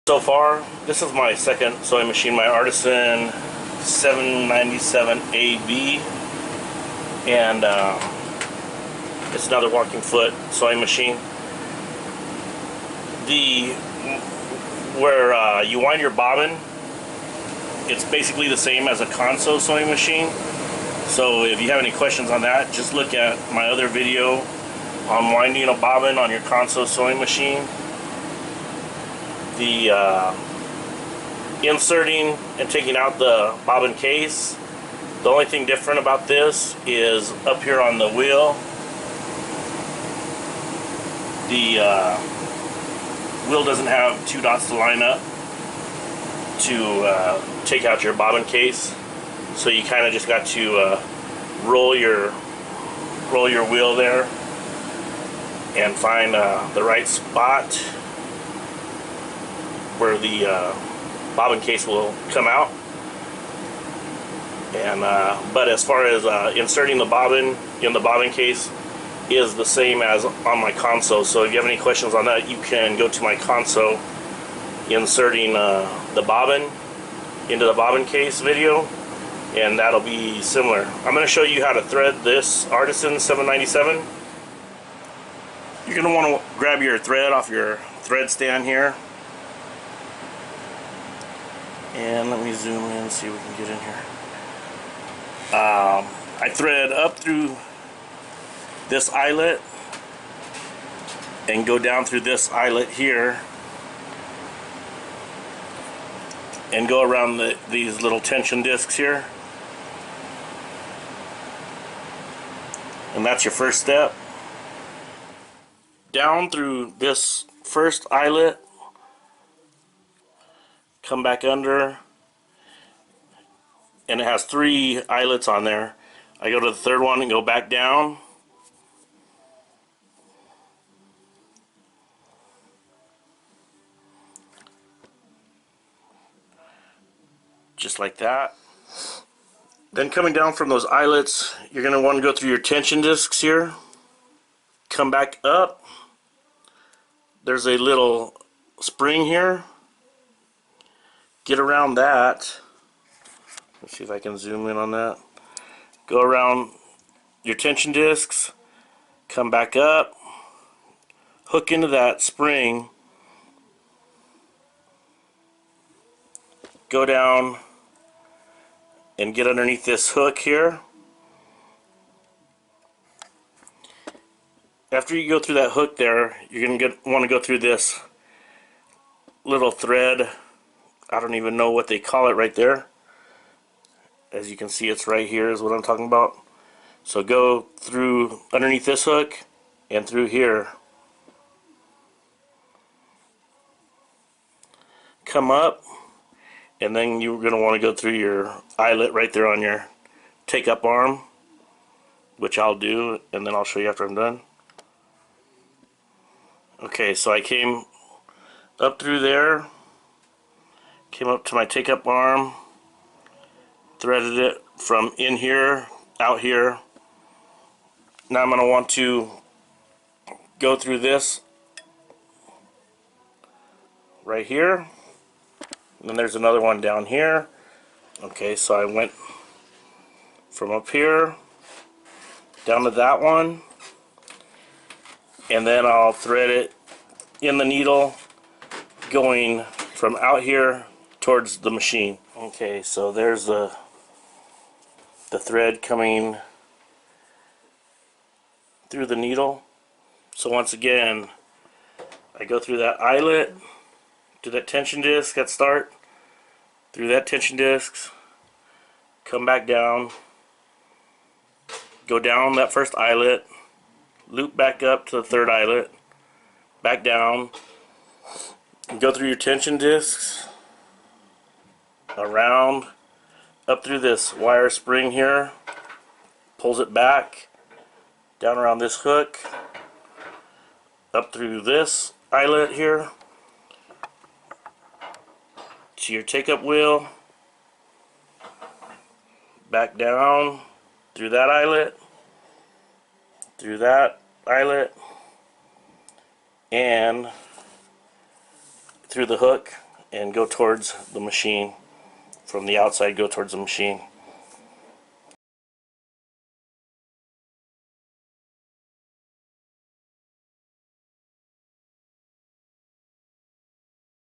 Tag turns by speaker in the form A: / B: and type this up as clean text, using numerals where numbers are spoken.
A: So far, this is my second sewing machine, my Artisan 797ab, and it's another walking foot sewing machine. Where you wind your bobbin, it's basically the same as a consew sewing machine. So if you have any questions on that, just look at my other video on winding a bobbin on your consew sewing machine. The inserting and taking out the bobbin case, the only thing different about this is up here on the wheel, the wheel doesn't have two dots to line up to take out your bobbin case, so you kind of just got to roll your wheel there and find the right spot where the bobbin case will come out. And but as far as inserting the bobbin in the bobbin case is the same as on my consew. So if you have any questions on that, you can go to my consew inserting the bobbin into the bobbin case video, and that'll be similar. I'm going to show you how to thread this Artisan 797. You're going to want to grab your thread off your thread stand here. And let me zoom in and see if we can get in here. I thread up through this eyelet and go down through this eyelet here and go around these little tension discs here. And that's your first step. Down through this first eyelet, come back under, and it has 3 eyelets on there. I go to the third one and go back down, just like that. Then coming down from those eyelets, you're going to want to go through your tension discs here, come back up. There's a little spring here. Get around that. Let's see if I can zoom in on that. Go around your tension discs, come back up, hook into that spring, go down and get underneath this hook here. After you go through that hook there, you're going to want to go through this little thread. I don't even know what they call it right there. As you can see, it's right here is what I'm talking about. So go through underneath this hook and through here. Come up, and then you're going to want to go through your eyelet right there on your take-up arm, which I'll do, and then I'll show you after I'm done. Okay, so I came up through there, came up to my take-up arm, threaded it from in here, out here. Now I'm going to want to go through this right here, and then there's another one down here. Okay, so I went from up here down to that one, and then I'll thread it in the needle going from out here towards the machine. Okay, so there's the thread coming through the needle. So once again, I go through that eyelet, do that tension disc at start, through that tension disc, come back down, go down that first eyelet, loop back up to the third eyelet, back down, go through your tension discs, around, up through this wire spring here, pulls it back, down around this hook, up through this eyelet here, to your take-up wheel, back down, through that eyelet, through that eyelet, and through the hook and go towards the machine. From the outside, go towards the machine.